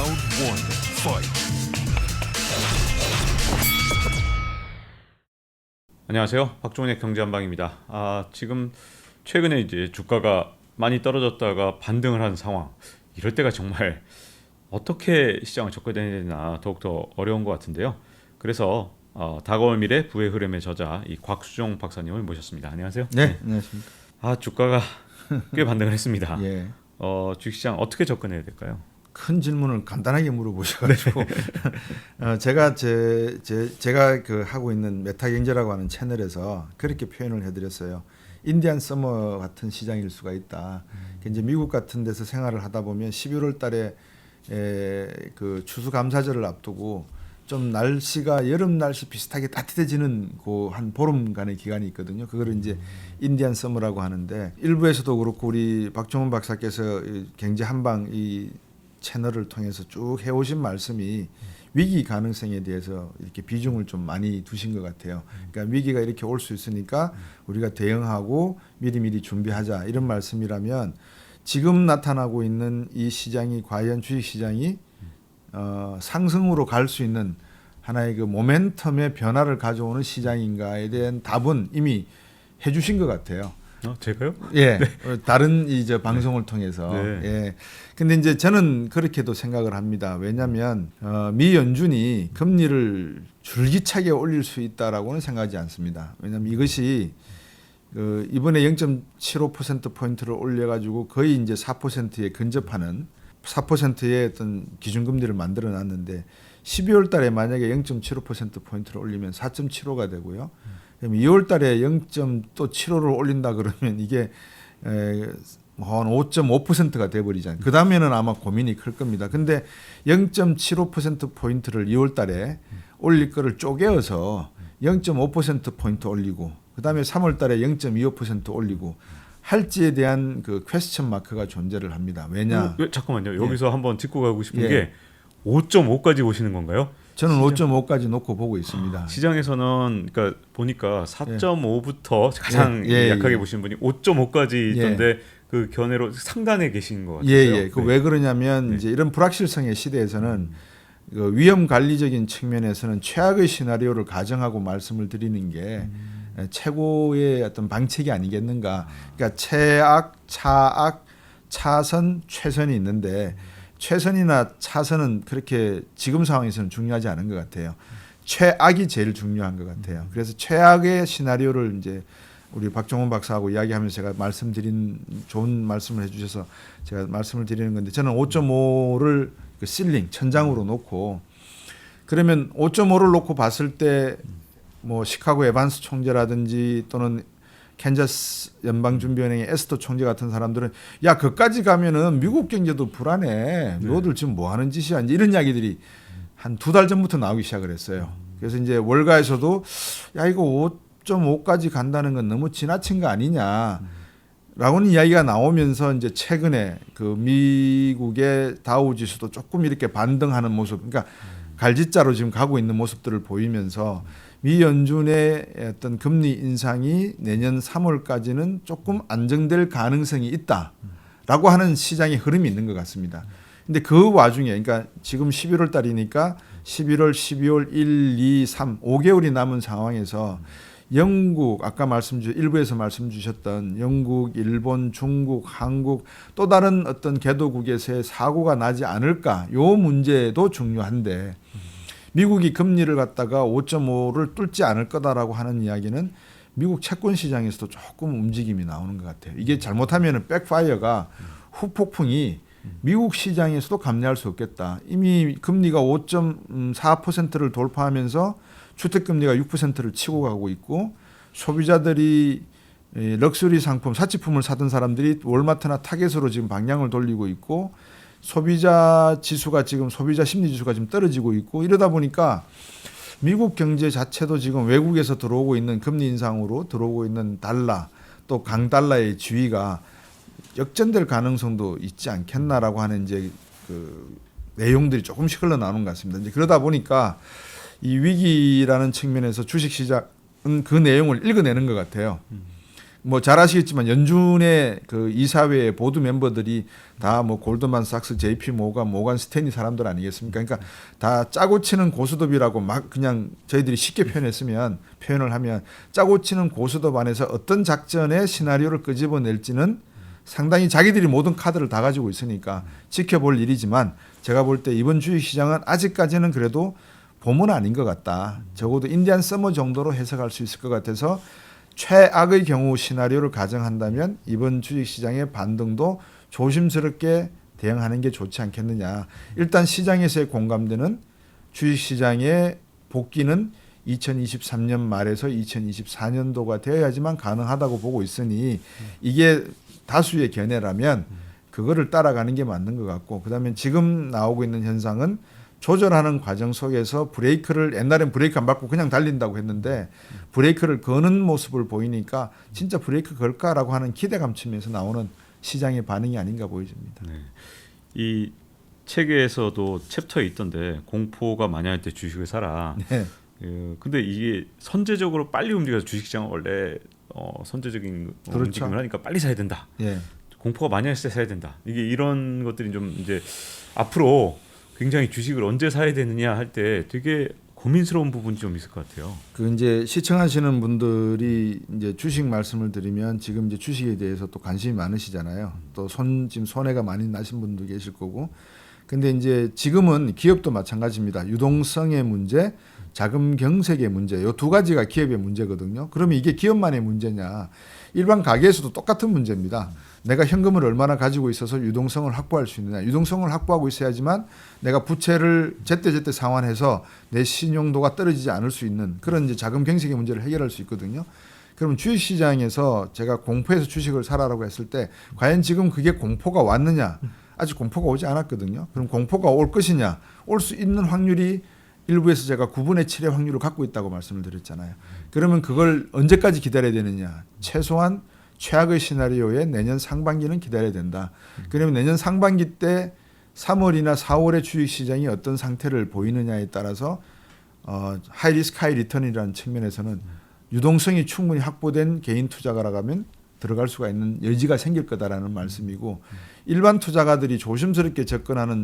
Round one, fight. 안녕하세요. 박종훈의 경제한방입니다. 지금 최근에 이제 주가가 많이 떨어졌다가 반등을 하는 상황. 이럴 때가 정말 어떻게 시장을 접근해야 되나 더욱더 어려운 것 같은데요. 그래서 다가올 미래 부의 흐름의 저자 이 곽수종 박사님을 모셨습니다. 안녕하세요. 네, 안녕하십니까. 주가가 꽤 반등을 했습니다. 예. 주식시장 어떻게 접근해야 될까요? 큰 질문을 간단하게 물어보셔가지고 제가 제가 그 하고 있는 메타경제라고 하는 채널에서 그렇게 표현을 해드렸어요. 인디안 서머 같은 시장일 수가 있다. 이제 미국 같은 데서 생활을 하다 보면 11월 달에 그 추수감사절을 앞두고 좀 날씨가 여름 날씨 비슷하게 따뜻해지는 그 한 보름간의 기간이 있거든요. 그걸 이제 인디안 서머라고 하는데 일부에서도 그렇고 우리 박종훈 박사께서 경제 한방 이 채널을 통해서 쭉 해오신 말씀이 위기 가능성에 대해서 이렇게 비중을 좀 많이 두신 것 같아요. 그러니까 위기가 이렇게 올 수 있으니까 우리가 대응하고 미리미리 준비하자 이런 말씀이라면 지금 나타나고 있는 이 시장이 과연 주식시장이 상승으로 갈 수 있는 하나의 그 모멘텀의 변화를 가져오는 시장인가에 대한 답은 이미 해주신 것 같아요. 제가요? 예, 네. 다른 이제 방송을 통해서. 네. 예. 근데 이제 저는 그렇게도 생각을 합니다. 왜냐하면 미 연준이 금리를 줄기차게 올릴 수 있다라고는 생각하지 않습니다. 왜냐하면 이것이 이번에 0.75% 포인트를 올려가지고 거의 이제 4%에 근접하는 4%의 어떤 기준금리를 만들어놨는데 12월 달에 만약에 0.75% 포인트를 올리면 4.75가 되고요. 그럼 2월 달에 0.75를 올린다 그러면 이게 한 5.5%가 돼버리잖아요. 그 다음에는 아마 고민이 클 겁니다. 근데 0.75% 포인트를 2월 달에 올릴 거를 쪼개어서 0.5% 포인트 올리고 그 다음에 3월 달에 0.25% 올리고 할지에 대한 그 퀘스천 마크가 존재를 합니다. 왜냐? 잠깐만요. 여기서 한번 짚고 가고 싶은 예. 게 5.5까지 보시는 건가요? 저는 5.5까지 놓고 보고 있습니다. 시장에서는 그러니까 보니까 4.5부터 가장 예, 약하게 예. 보시는 분이 5.5까지 있던데 그 견해로 상단에 계신 것 같아요. 예. 그 왜 그러냐면 이제 이런 불확실성의 시대에서는 그 위험 관리적인 측면에서는 최악의 시나리오를 가정하고 말씀을 드리는 게 최고의 어떤 방책이 아니겠는가. 그러니까 최악, 차악, 차선, 최선이 있는데 최선이나 차선은 그렇게 지금 상황에서는 중요하지 않은 것 같아요. 최악이 제일 중요한 것 같아요. 그래서 최악의 시나리오를 이제 우리 박종훈 박사하고 이야기하면서 제가 말씀드린 좋은 말씀을 해주셔서 제가 말씀을 드리는 건데 저는 5.5를 그 실링 천장으로 놓고 그러면 5.5를 놓고 봤을 때 뭐 시카고 에반스 총재라든지 또는 캔자스 연방준비은행의 에스터 총재 같은 사람들은 야 그까지 가면은 미국 경제도 불안해. 너들 지금 뭐 하는 짓이야. 이제 이런 이야기들이 한 2달 전부터 나오기 시작을 했어요. 그래서 이제 월가에서도 야 이거 5.5까지 간다는 건 너무 지나친 거 아니냐. 라고는 이야기가 나오면서 이제 최근에 그 미국의 다우 지수도 조금 이렇게 반등하는 모습, 그러니까 갈짓자로 지금 가고 있는 모습들을 보이면서 미 연준의 어떤 금리 인상이 내년 3월까지는 조금 안정될 가능성이 있다라고 하는 시장의 흐름이 있는 것 같습니다. 근데 그 와중에 그러니까 지금 11월 달이니까 11월, 12월 1, 2, 3, 5개월이 남은 상황에서 영국 아까 일부에서 말씀 주셨던 영국, 일본, 중국, 한국 또 다른 어떤 개도국에서의 사고가 나지 않을까 요 문제도 중요한데 미국이 금리를 갖다가 5.5를 뚫지 않을 거다라고 하는 이야기는 미국 채권 시장에서도 조금 움직임이 나오는 것 같아요. 이게 잘못하면 백파이어가 후폭풍이 미국 시장에서도 감내할 수 없겠다. 이미 금리가 5.4%를 돌파하면서 주택금리가 6%를 치고 가고 있고 소비자들이 럭셔리 상품, 사치품을 사던 사람들이 월마트나 타겟으로 지금 방향을 돌리고 있고 소비자 심리 지수가 지금 떨어지고 있고 이러다 보니까 미국 경제 자체도 지금 외국에서 들어오고 있는 금리 인상으로 들어오고 있는 달러 또 강달러의 지위가 역전될 가능성도 있지 않겠나라고 하는 이제 그 내용들이 조금씩 흘러나오는 것 같습니다. 이제 그러다 보니까 이 위기라는 측면에서 주식시장은 그 내용을 읽어내는 것 같아요. 뭐 잘 아시겠지만 연준의 그 이사회 보드 멤버들이 다 뭐 골드만삭스, JP 모간 스탠리 사람들 아니겠습니까? 그러니까 다 짜고 치는 고스톱이라고 막 그냥 저희들이 쉽게 표현을 하면 짜고 치는 고스톱 안에서 어떤 작전의 시나리오를 끄집어낼지는 상당히 자기들이 모든 카드를 다 가지고 있으니까 지켜볼 일이지만 제가 볼 때 이번 주식시장은 아직까지는 그래도 봄은 아닌 것 같다. 적어도 인디안 서머 정도로 해석할 수 있을 것 같아서 최악의 경우 시나리오를 가정한다면 이번 주식시장의 반등도 조심스럽게 대응하는 게 좋지 않겠느냐. 일단 시장에서의 공감되는 주식시장의 복귀는 2023년 말에서 2024년도가 되어야지만 가능하다고 보고 있으니 이게 다수의 견해라면 그거를 따라가는 게 맞는 것 같고, 그다음에 지금 나오고 있는 현상은 조절하는 과정 속에서 브레이크를, 옛날엔 브레이크 안 밟고 그냥 달린다고 했는데 브레이크를 거는 모습을 보이니까 진짜 브레이크 걸까라고 하는 기대감 측면에서 나오는 시장의 반응이 아닌가 보여집니다. 네. 이 책에서도 챕터에 있던데 공포가 만연할 때 주식을 사라. 네. 근데 이게 선제적으로 빨리 움직여서 주식시장은 원래 선제적인 그렇죠. 움직임을 하니까 빨리 사야 된다. 예. 공포가 만연했을 때 사야 된다. 이게 이런 것들이 좀 이제 앞으로 굉장히 주식을 언제 사야 되느냐 할 때 되게 고민스러운 부분이 좀 있을 것 같아요. 그 이제 시청하시는 분들이 이제 주식 말씀을 드리면 지금 이제 주식에 대해서 또 관심이 많으시잖아요. 또 지금 손해가 많이 나신 분도 계실 거고. 근데 이제 지금은 기업도 마찬가지입니다. 유동성의 문제, 자금 경색의 문제, 요 두 가지가 기업의 문제거든요. 그러면 이게 기업만의 문제냐? 일반 가게에서도 똑같은 문제입니다. 내가 현금을 얼마나 가지고 있어서 유동성을 확보할 수 있느냐. 유동성을 확보하고 있어야지만 내가 부채를 제때제때 상환해서 내 신용도가 떨어지지 않을 수 있는 그런 이제 자금 경색의 문제를 해결할 수 있거든요. 그러면 주식시장에서 제가 공포에서 주식을 사라라고 했을 때 과연 지금 그게 공포가 왔느냐? 아직 공포가 오지 않았거든요. 그럼 공포가 올 것이냐? 올 수 있는 확률이 일부에서 제가 9분의 7의 확률을 갖고 있다고 말씀을 드렸잖아요. 그러면 그걸 언제까지 기다려야 되느냐? 최소한 최악의 시나리오에 내년 상반기는 기다려야 된다. 그러면 내년 상반기 때 3월이나 4월의 주식시장이 어떤 상태를 보이느냐에 따라서 하이 리스크 하이 리턴이라는 측면에서는 유동성이 충분히 확보된 개인 투자가라고 하면 들어갈 수가 있는 여지가 생길 거다라는 말씀이고, 일반 투자가들이 조심스럽게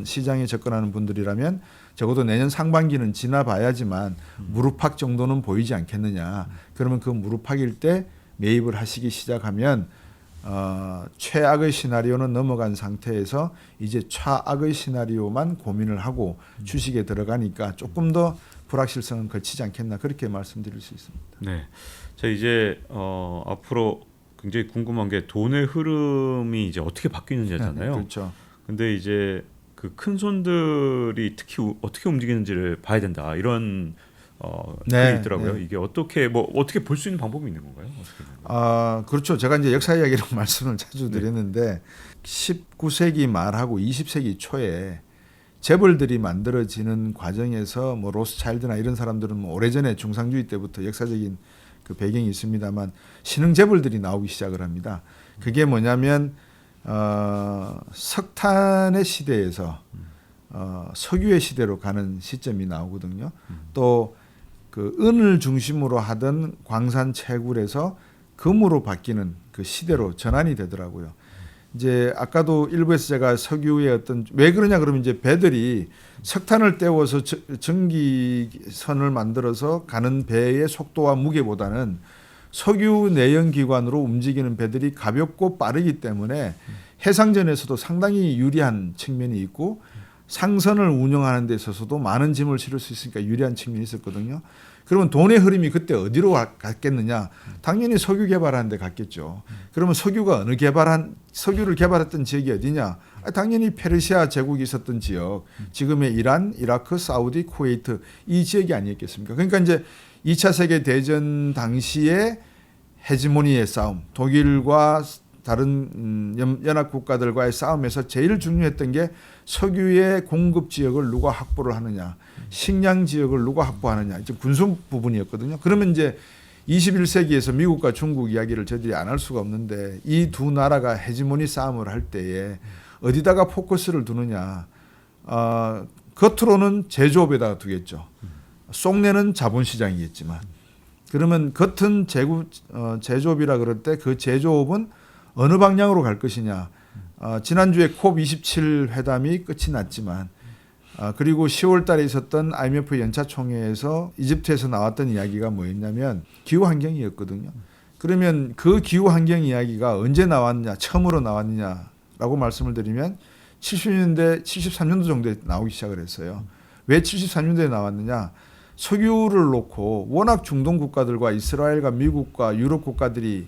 시장에 접근하는 분들이라면 적어도 내년 상반기는 지나봐야지만 무릎팍 정도는 보이지 않겠느냐. 그러면 그 무릎팍일 때 매입을 하시기 시작하면 최악의 시나리오는 넘어간 상태에서 이제 최악의 시나리오만 고민을 하고 주식에 들어가니까 조금 더 불확실성은 거치지 않겠나, 그렇게 말씀드릴 수 있습니다. 네, 자 이제 앞으로 굉장히 궁금한 게 돈의 흐름이 이제 어떻게 바뀌느냐잖아요. 그렇죠. 근데 이제 그 큰 손들이 특히 어떻게 움직이는지를 봐야 된다, 이런 글이 있더라고요. 네. 이게 어떻게 볼 수 있는 방법이 있는 건가요? 어떻게 그렇죠. 제가 이제 역사 이야기로 말씀을 자주 드렸는데 19세기 말하고 20세기 초에 재벌들이 만들어지는 과정에서 뭐 로스차일드나 이런 사람들은 뭐 오래전에 중상주의 때부터 역사적인 그 배경이 있습니다만 신흥 재벌들이 나오기 시작을 합니다. 그게 뭐냐면 석탄의 시대에서 석유의 시대로 가는 시점이 나오거든요. 또 그 은을 중심으로 하던 광산 채굴에서 금으로 바뀌는 그 시대로 전환이 되더라고요. 이제 아까도 일부에서 제가 석유의 왜 그러냐 그러면 이제 배들이 석탄을 떼워서 전기선을 만들어서 가는 배의 속도와 무게보다는 석유 내연기관으로 움직이는 배들이 가볍고 빠르기 때문에 해상전에서도 상당히 유리한 측면이 있고 상선을 운영하는 데 있어서도 많은 짐을 실을 수 있으니까 유리한 측면이 있었거든요. 그러면 돈의 흐름이 그때 어디로 갔겠느냐? 당연히 석유 개발하는 데 갔겠죠. 그러면 석유를 개발했던 지역이 어디냐? 당연히 페르시아 제국이 있었던 지역, 지금의 이란, 이라크, 사우디, 쿠웨이트, 이 지역이 아니었겠습니까? 그러니까 이제 2차 세계 대전 당시에 헤지모니의 싸움, 독일과 다른 연합 국가들과의 싸움에서 제일 중요했던 게 석유의 공급 지역을 누가 확보를 하느냐, 식량 지역을 누가 확보하느냐, 이제 군수 부분이었거든요. 그러면 이제 21세기에서 미국과 중국 이야기를 저희들이 안 할 수가 없는데 이 두 나라가 헤지모니 싸움을 할 때에 어디다가 포커스를 두느냐, 겉으로는 제조업에다가 두겠죠. 속내는 자본시장이겠지만 그러면 겉은 제조업이라 그럴 때 그 제조업은 어느 방향으로 갈 것이냐. 지난주에 COP27 회담이 끝이 났지만 그리고 10월 달에 있었던 IMF 연차 총회에서 이집트에서 나왔던 이야기가 뭐였냐면 기후 환경이었거든요. 그러면 그 기후 환경 이야기가 언제 나왔냐, 처음으로 나왔느냐라고 말씀을 드리면 70년대, 73년도 정도에 나오기 시작을 했어요. 왜 73년도에 나왔느냐? 석유를 놓고 워낙 중동 국가들과 이스라엘과 미국과 유럽 국가들이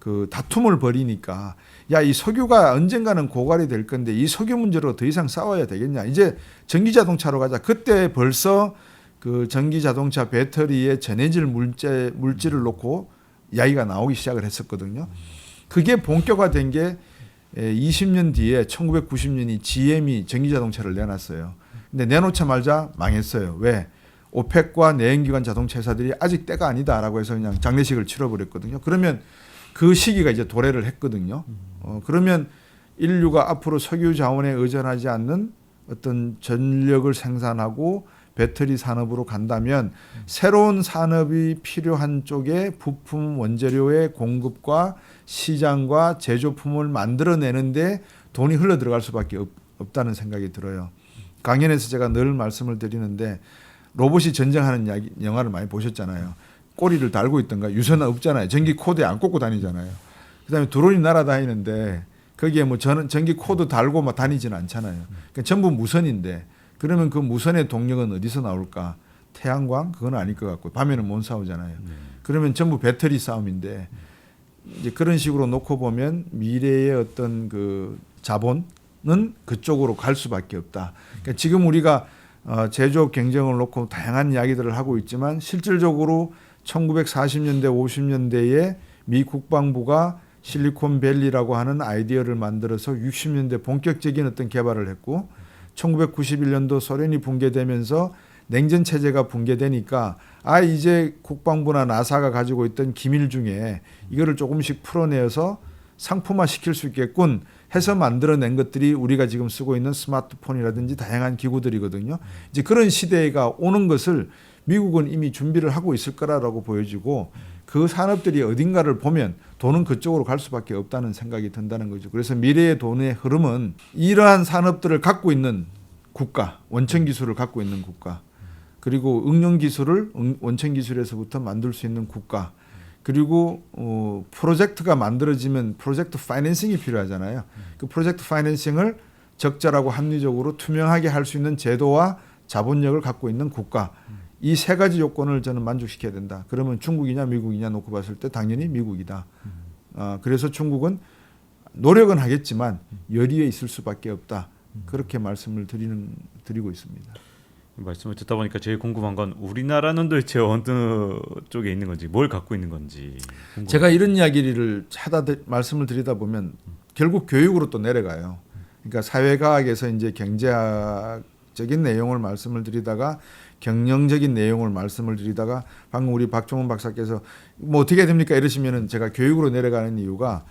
그 다툼을 벌이니까 야, 이 석유가 언젠가는 고갈이 될 건데 이 석유 문제로 더 이상 싸워야 되겠냐. 이제 전기 자동차로 가자. 그때 벌써 그 전기 자동차 배터리에 전해질 물질을 놓고 이야기가 나오기 시작을 했었거든요. 그게 본격화된 게 20년 뒤에 1990년이 GM이 전기 자동차를 내놨어요. 근데 내놓자마자 망했어요. 왜? 오펙과 내연기관 자동차 회사들이 아직 때가 아니다라고 해서 그냥 장례식을 치러버렸거든요. 그러면 그 시기가 이제 도래를 했거든요. 그러면 인류가 앞으로 석유 자원에 의존하지 않는 어떤 전력을 생산하고 배터리 산업으로 간다면 새로운 산업이 필요한 쪽에 부품 원재료의 공급과 시장과 제조품을 만들어내는데 돈이 흘러 들어갈 수밖에 없다는 생각이 들어요. 강연에서 제가 늘 말씀을 드리는데 로봇이 전쟁하는 영화를 많이 보셨잖아요. 꼬리를 달고 있던가 유선은 없잖아요. 전기 코드에 안 꽂고 다니잖아요. 그다음에 드론이 날아다니는데 거기에 뭐 전기 코드 달고 막 다니지는 않잖아요. 그러니까 전부 무선인데 그러면 그 무선의 동력은 어디서 나올까? 태양광? 그건 아닐 것 같고 밤에는 못 싸우잖아요. 그러면 전부 배터리 싸움인데 이제 그런 식으로 놓고 보면 미래의 어떤 그 자본은 그쪽으로 갈 수밖에 없다. 그러니까 지금 우리가 제조업 경쟁을 놓고 다양한 이야기들을 하고 있지만 실질적으로 1940년대 50년대에 미 국방부가 실리콘밸리라고 하는 아이디어를 만들어서 60년대 본격적인 어떤 개발을 했고 1991년도 소련이 붕괴되면서 냉전 체제가 붕괴되니까 이제 국방부나 나사가 가지고 있던 기밀 중에 이거를 조금씩 풀어내서 상품화 시킬 수 있겠군 해서 만들어낸 것들이 우리가 지금 쓰고 있는 스마트폰이라든지 다양한 기구들이거든요. 이제 그런 시대가 오는 것을 미국은 이미 준비를 하고 있을 거라고 보여지고 그 산업들이 어딘가를 보면 돈은 그쪽으로 갈 수밖에 없다는 생각이 든다는 거죠. 그래서 미래의 돈의 흐름은 이러한 산업들을 갖고 있는 국가, 원천 기술을 갖고 있는 국가, 그리고 응용 기술을 원천 기술에서부터 만들 수 있는 국가, 그리고 프로젝트가 만들어지면 프로젝트 파이낸싱이 필요하잖아요. 그 프로젝트 파이낸싱을 적절하고 합리적으로 투명하게 할 수 있는 제도와 자본력을 갖고 있는 국가. 이 세 가지 요건을 저는 만족시켜야 된다. 그러면 중국이냐 미국이냐 놓고 봤을 때 당연히 미국이다. 그래서 중국은 노력은 하겠지만 열의에 있을 수밖에 없다. 그렇게 말씀을 드리고 있습니다. 말씀을 듣다 보니까 제일 궁금한 건 우리나라는 도대체 어느 쪽에 있는 건지 뭘 갖고 있는 건지 궁금합니다. 제가 이런 이야기를 말씀을 드리다 보면 결국 교육으로 또 내려가요. 그러니까 사회과학에서 이제 경제학적인 내용을 말씀을 드리다가 경영적인 내용을 말씀을 드리다가 방금 우리 박종훈 박사께서 뭐 어떻게 됩니까 이러시면은 제가 교육으로 내려가는 이유가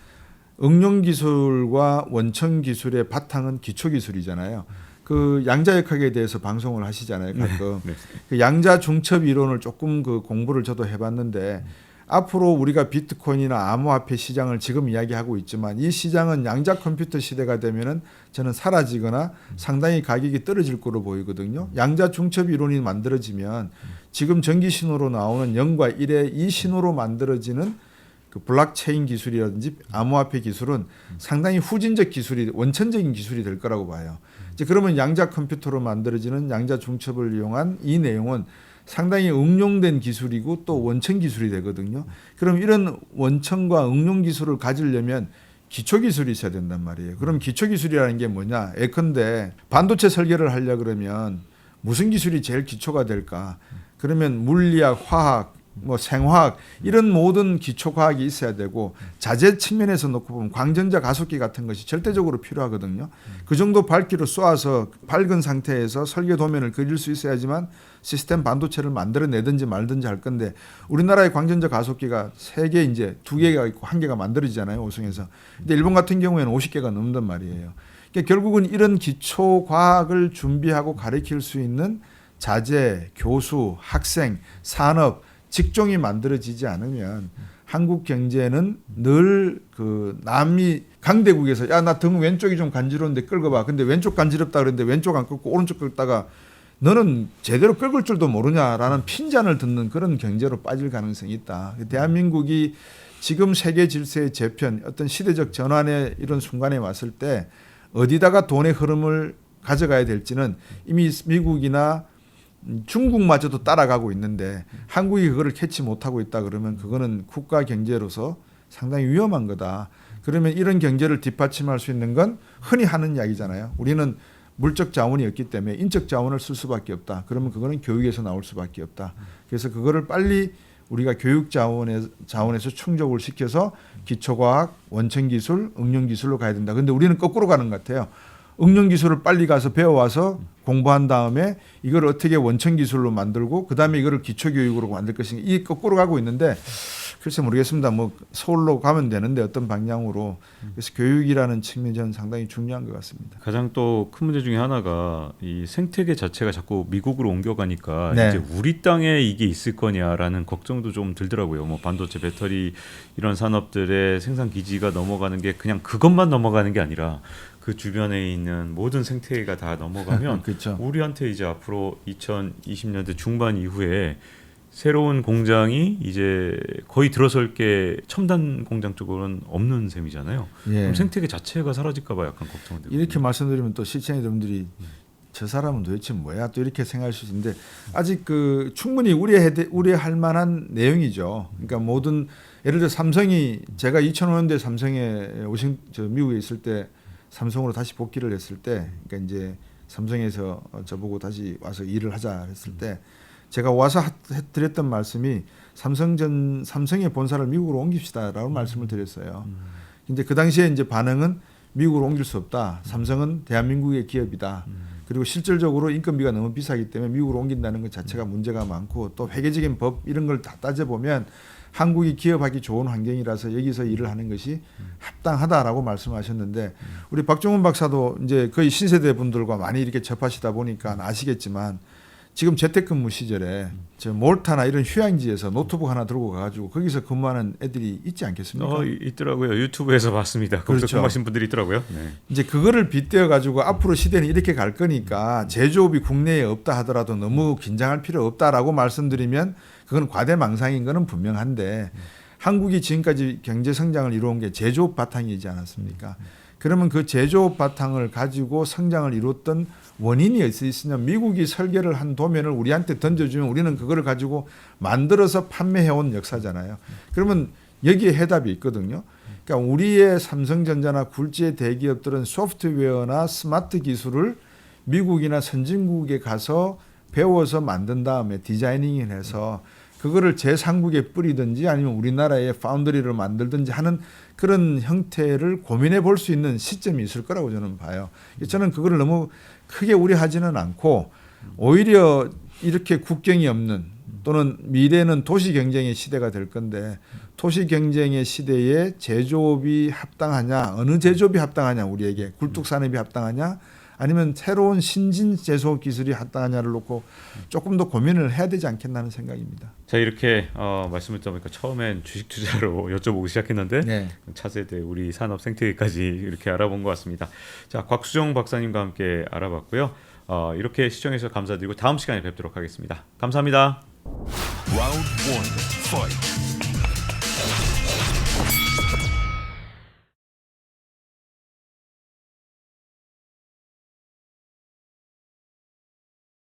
응용 기술과 원천 기술의 바탕은 기초 기술이잖아요. 그 양자역학에 대해서 방송을 하시잖아요. 가끔. 네. 그 양자 중첩 이론을 조금 그 공부를 저도 해봤는데 앞으로 우리가 비트코인이나 암호화폐 시장을 지금 이야기하고 있지만 이 시장은 양자 컴퓨터 시대가 되면은 저는 사라지거나 상당히 가격이 떨어질 거로 보이거든요. 양자 중첩 이론이 만들어지면 지금 전기 신호로 나오는 0과 1의 이 신호로 만들어지는 그 블록체인 기술이라든지 암호화폐 기술은 상당히 후진적 기술이 원천적인 기술이 될 거라고 봐요. 이제 그러면 양자 컴퓨터로 만들어지는 양자 중첩을 이용한 이 내용은 상당히 응용된 기술이고 또 원천 기술이 되거든요. 그럼 이런 원천과 응용 기술을 가지려면 기초 기술이 있어야 된단 말이에요. 그럼 기초 기술이라는 게 뭐냐? 예컨대 반도체 설계를 하려 그러면 무슨 기술이 제일 기초가 될까? 그러면 물리학, 화학, 뭐 생화학 이런 모든 기초 과학이 있어야 되고 자재 측면에서 놓고 보면 광전자 가속기 같은 것이 절대적으로 필요하거든요. 그 정도 밝기로 쏘아서 밝은 상태에서 설계 도면을 그릴 수 있어야지만 시스템 반도체를 만들어내든지 말든지 할 건데 우리나라의 광전자 가속기가 3개 이제 2개가 있고 1개가 만들어지잖아요. 오송에서. 근데 일본 같은 경우에는 50개가 넘는단 말이에요. 그러니까 결국은 이런 기초 과학을 준비하고 가르칠 수 있는 자재, 교수, 학생, 산업 직종이 만들어지지 않으면 한국 경제는 늘 그 남이 강대국에서 야 나 등 왼쪽이 좀 간지러운데 끌어봐. 근데 왼쪽 간지럽다 그랬는데 왼쪽 안 끌고 오른쪽 끌다가 너는 제대로 끌을 줄도 모르냐라는 핀잔을 듣는 그런 경제로 빠질 가능성이 있다. 대한민국이 지금 세계 질서의 재편, 어떤 시대적 전환의 이런 순간에 왔을 때 어디다가 돈의 흐름을 가져가야 될지는 이미 미국이나 중국마저도 따라가고 있는데 한국이 그거를 캐치 못하고 있다 그러면 그거는 국가 경제로서 상당히 위험한 거다. 그러면 이런 경제를 뒷받침할 수 있는 건 흔히 하는 이야기잖아요. 우리는 물적 자원이 없기 때문에 인적 자원을 쓸 수밖에 없다. 그러면 그거는 교육에서 나올 수밖에 없다. 그래서 그거를 빨리 우리가 교육 자원에서 충족을 시켜서 기초과학, 원천기술, 응용기술로 가야 된다. 근데 우리는 거꾸로 가는 것 같아요. 응용기술을 빨리 가서 배워와서 공부한 다음에 이걸 어떻게 원천기술로 만들고 그다음에 이거를 기초교육으로 만들 것인가. 이 거꾸로 가고 있는데 글쎄 모르겠습니다. 뭐 서울로 가면 되는데 어떤 방향으로. 그래서 교육이라는 측면이 저는 상당히 중요한 것 같습니다. 가장 또 큰 문제 중에 하나가 이 생태계 자체가 자꾸 미국으로 옮겨가니까 네. 이제 우리 땅에 이게 있을 거냐라는 걱정도 좀 들더라고요. 뭐 반도체, 배터리 이런 산업들의 생산 기지가 넘어가는 게 그냥 그것만 넘어가는 게 아니라 그 주변에 있는 모든 생태계가 다 넘어가면 그렇죠. 우리한테 이제 앞으로 2020년대 중반 이후에 새로운 공장이 이제 거의 들어설 게 첨단 공장 쪽으로는 없는 셈이잖아요. 예. 그럼 생태계 자체가 사라질까 봐 약간 걱정되고. 이렇게 말씀드리면 또 시청자분들이 저 사람은 도대체 뭐야 또 이렇게 생각할 수 있는데 아직 그 충분히 우려할 만한 내용이죠. 그러니까 모든 예를 들어 삼성이 제가 2005년대 삼성에 미국에 있을 때 삼성으로 다시 복귀를 했을 때 그러니까 이제 삼성에서 저보고 다시 와서 일을 하자 했을 때 제가 와서 드렸던 말씀이 삼성의 본사를 미국으로 옮깁시다라고 말씀을 드렸어요. 근데 그 당시에 이제 반응은 미국으로 옮길 수 없다. 삼성은 대한민국의 기업이다. 그리고 실질적으로 인건비가 너무 비싸기 때문에 미국으로 옮긴다는 것 자체가 문제가 많고 또 회계적인 법 이런 걸 다 따져보면 한국이 기업하기 좋은 환경이라서 여기서 일을 하는 것이 합당하다라고 말씀하셨는데 우리 박종훈 박사도 이제 거의 신세대 분들과 많이 이렇게 접하시다 보니까 아시겠지만 지금 재택근무 시절에 저 몰타나 이런 휴양지에서 노트북 하나 들고 가가지고 거기서 근무하는 애들이 있지 않겠습니까? 있더라고요. 유튜브에서 봤습니다. 거기서 그렇죠. 근무하신 분들이 있더라고요. 네. 이제 그거를 빗대어 가지고 앞으로 시대는 이렇게 갈 거니까 제조업이 국내에 없다 하더라도 너무 긴장할 필요 없다라고 말씀드리면 그건 과대망상인 거는 분명한데 한국이 지금까지 경제 성장을 이루어온 게 제조업 바탕이지 않았습니까? 그러면 그 제조업 바탕을 가지고 성장을 이뤘던 원인이 있으면 미국이 설계를 한 도면을 우리한테 던져주면 우리는 그거를 가지고 만들어서 판매해온 역사잖아요. 그러면 여기에 해답이 있거든요. 그러니까 우리의 삼성전자나 굴지의 대기업들은 소프트웨어나 스마트 기술을 미국이나 선진국에 가서 배워서 만든 다음에 디자이닝을 해서 그거를 제3국에 뿌리든지 아니면 우리나라의 파운드리를 만들든지 하는 그런 형태를 고민해 볼 수 있는 시점이 있을 거라고 저는 봐요. 저는 그거를 너무 크게 우려하지는 않고 오히려 이렇게 국경이 없는 또는 미래는 도시 경쟁의 시대가 될 건데 도시 경쟁의 시대에 제조업이 합당하냐 어느 제조업이 합당하냐 우리에게 굴뚝산업이 합당하냐 아니면 새로운 신진 제조업 기술이 합당하냐를 놓고 조금 더 고민을 해야 되지 않겠나 하는 생각입니다. 자 이렇게 말씀을 드리니까 처음엔 주식 투자로 여쭤보고 시작했는데 네. 차세대 우리 산업 생태계까지 이렇게 알아본 것 같습니다. 자 곽수정 박사님과 함께 알아봤고요. 이렇게 시청해주셔서 감사드리고 다음 시간에 뵙도록 하겠습니다. 감사합니다. Round 1, fight.